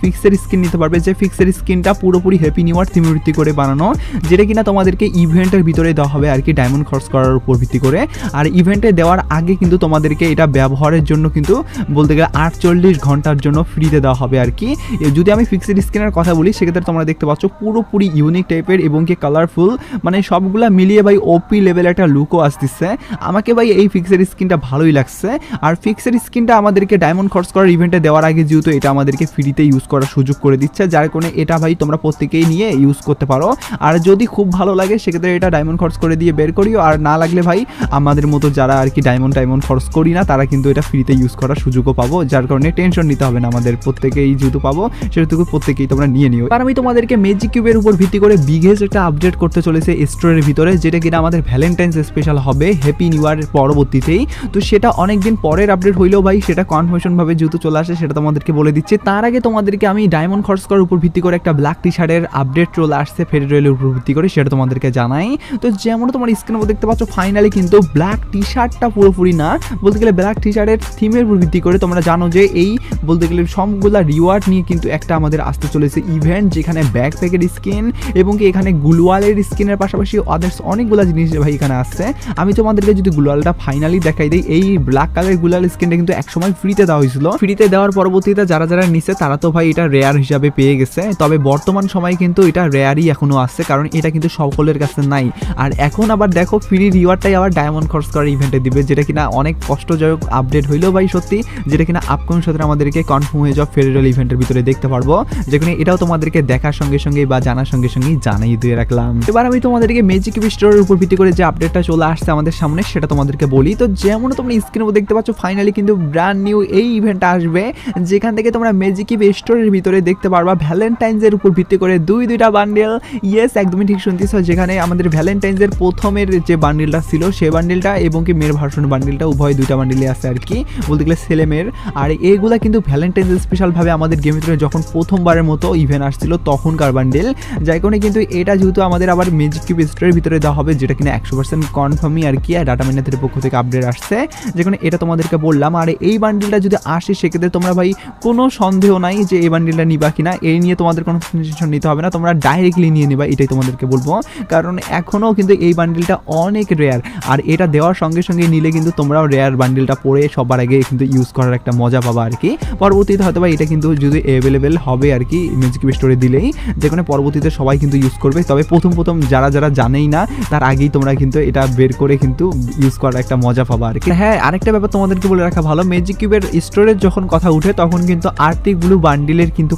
ফিক্সের skin নিতে পারবে, যে ফিক্সের স্কিনটা পুরোপুরি হ্যাপি নিউ ইয়ার থিমের ভিত্তি করে বানানো, যেটা কিনা তোমাদেরকে ইভেন্টের ভিতরে দেওয়া হবে আর কি, ডায়মন্ড খরচ করার উপর ভিত্তি করে। আর ইভেন্টে দেওয়ার আগে কিন্তু তোমাদেরকে এটা ব্যবহারের জন্য কিন্তু বলতে গেলে 48 ঘন্টার জন্য ফ্রিতে দেওয়া হবে আর কি। যদি আমি ফিক্সেড স্কিনের কথা বলি সেক্ষেত্রে তোমরা দেখতে পাচ্ছ পুরোপুরি ইউনিক টাইপের এবং কি কালারফুল, মানে সবগুলা মিলিয়ে ভাই ওপি লেভেল একটা লুকও আসতেছে। আমাকে ভাই এই ফিক্সেড স্কিনটা ভালোই লাগছে। আর ফিক্সেড স্কিনটা আমাদেরকে ডায়মন্ড খরচ করার ইভেন্টে দেওয়ার আগে যেহেতু এটা আমাদেরকে ফ্রিতে ইউজ করার সুযোগ করে দিচ্ছে, যার কারণে এটা ভাই তোমরা প্রত্যেকেই নিয়ে ইউজ করতে পারো। আর যদি খুব ভালো লাগে সেক্ষেত্রে এটা ডায়মন্ড খরচ করে দিয়ে বের করিও, আর না লাগলে ভাই আমাদের মতো যারা আর কি ডায়মন্ড খরচ করি না তারা কিন্তু এটা ফ্রিতে ইউজ করার সুযোগও পাবো, যার কারণে টেনশন নিতে হবে না, আমাদের প্রত্যেকেই যেহেতু পাবো সেহেতু প্রত্যেকেই তোমরা নিয়ে নিও। আর আমি তোমাদেরকে ম্যাজিক কিউবের উপর ভিত্তি করে বিগেস্ট একটা আপডেট করতে চলেছে স্টোরের ভিতরে, যেটা কিনা আমাদের ভ্যালেন্টাইন্স স্পেশাল হবে হ্যাপি নিউ ইয়ারের পরবর্তীতেই। তো সেটা অনেকদিন পরের আপডেট হইলেও ভাই সেটা কনফার্মেশন ভাবে যেহেতু চলে আসে সেটা তোমাদেরকে বলে দিচ্ছি। তার আগে তোমাদেরকে আমি ডায়মন্ড খরচ করার উপর ভিত্তি করে একটা ব্ল্যাক টি শার্টের আপডেট চলে আসছে ফেডারেলের উপর ভিত্তি করে, সেটা তোমাদেরকে জানাই। তো যেমন তোমার স্ক্রিনের উপর দেখতে পাচ্ছ ফাইনালি কিন্তু ব্ল্যাক টি শার্টটা পুরোপুরি না, বলতে গেলে ব্ল্যাক টি শার্টের থিমের উপর ভিত্তি করে তোমরা জানো যে এই বলতে গেলে সবগুলা রিওয়ার্ড নিয়ে কিন্তু একটা আমাদের আসতে চলেছে ইভেন্ট, যেখানে ব্যাকপ্যাকের স্কিন এবং কি এখানে গ্লুয়ালের স্কিনের পাশাপাশি আদার্স অনেকগুলো জিনিস ভাই এখানে আসছে। আমি তোমাদেরকে যদি গ্লুয়ালটা ফাইনালি দেখাই দিই, এই ব্ল্যাক কালারের গ্লুয়াল স্কিনটা কিন্তু একসময় ফ্রিতে দেওয়া হয়েছিল, ফ্রিতে দেওয়ার পরবর্তীতে যারা যারা নিছে তারা তো ভাই এটা রেয়ার হিসাবে পেয়ে গেছে। তবে বর্তমান সময়ে কিন্তু এটা রেয়ারই এখনো আসছে, কারণ এটা কিন্তু সকলের কাছে নাই। আর এখন আবার দেখো ফ্রি রিওয়ার্ডটাই আবার ডায়মন্ড খরচ করার ইভেন্টে দিবে, যেটা কিনা অনেক কষ্টজনক আপডেট হইলো ভাই সত্যি, যেটা কিনা আপকামিং সাথে আমাদেরকে কনফার্ম হয়ে যাওয়া ফেডারেল ইভেন্টের ভিতরে দেখতে পারবো, যেখানে এটাও তোমাদেরকে দেখার সঙ্গে সঙ্গে বা জানার সঙ্গে সঙ্গেই জানাই দিয়ে রাখলাম। এবার আমি তোমাদেরকে ম্যাজিক কিউব স্টোরের উপর ভিত্তি করে যে আপডেটটা চলে আসছে আমাদের সামনে সেটা তোমাদেরকে বলি। তো যেমন তোমরা স্ক্রিনের উপর দেখতে পাচ্ছ ফাইনালি কিন্তু ব্র্যান্ড নিউ এই ইভেন্টটা আসবে, যেখান থেকে তোমরা ম্যাজিক কিউব স্টোরের ভিতরে দেখতে পারবা ভ্যালেন্টাইন্সের উপর ভিত্তি করে দুইটা বান্ডেল। ইয়েস, একদমই ঠিক শুনতেছ, যেখানে আমাদের ভ্যালেন্টাইন্সের প্রথমের যে বান্ডেলটা ছিল সে বান্ডেলটা এবং কি মেয়ের ভার্সন বান্ডেলটা উভয় দুইটা বান্ডেলই আছে আর কি, বলতে গেলে ছেলে মেয়ের। আর এইগুলা কিন্তু ভ্যালেন্টাইন্স স্পেশালভাবে আমাদের গেমের ভিতরে যখন প্রথমবারের মতো ইভেন্ট আসছিল তখনকার বান্ডেল, যার কারণে কিন্তু এটা যেহেতু আমাদের আবার ম্যাজিক কিউব স্টোরের ভিতরে দেওয়া হবে, যেটা কিনা 100% কনফার্মই আর কি, ডাটা মাইনারের পক্ষ থেকে আপডেট আসছে, যেখানে এটা তোমাদেরকে বললাম। আর এই বান্ডেলটা যদি আসে সেক্ষেত্রে তোমরা ভাই কোনো সন্দেহ নাই যে এই বান্ডেলটা নিবা কিনা, এই নিয়ে তোমাদের কোনো টেনশন নিতে হবে না, তোমরা ডাইরেক্টলি নিয়ে নিবা, এটাই তোমাদেরকে বলবো। কারণ এখনও কিন্তু এই বান্ডেলটা অনেক রেয়ার, আর এটা দেওয়ার সঙ্গে সঙ্গে নিলে কিন্তু তোমরাও রেয়ার বান্ডেলটা পরে সবার আগে কিন্তু ইউজ করার একটা মজা পাবা আর কি। পরবর্তীতে হয়তো বা এটা কিন্তু যদি অ্যাভেলেবেল হবে আর কি ম্যাজিক কিউব স্টোরে দিলেই, যেখানে পরবর্তীতে সবাই কিন্তু ইউজ করবে। তবে প্রথম যারা যারা জানেই না তার আগেই তোমরা কিন্তু এটা বের করে কিন্তু ইউজ করার একটা মজা পাবা আর কি। হ্যাঁ, আরেকটা ব্যাপার তোমাদেরকে বলে রাখা ভালো, ম্যাজিক কিউবের স্টোরের যখন কথা উঠে তখন কিন্তু আর্টিক ব্লু বান্ডিলের কিন্তু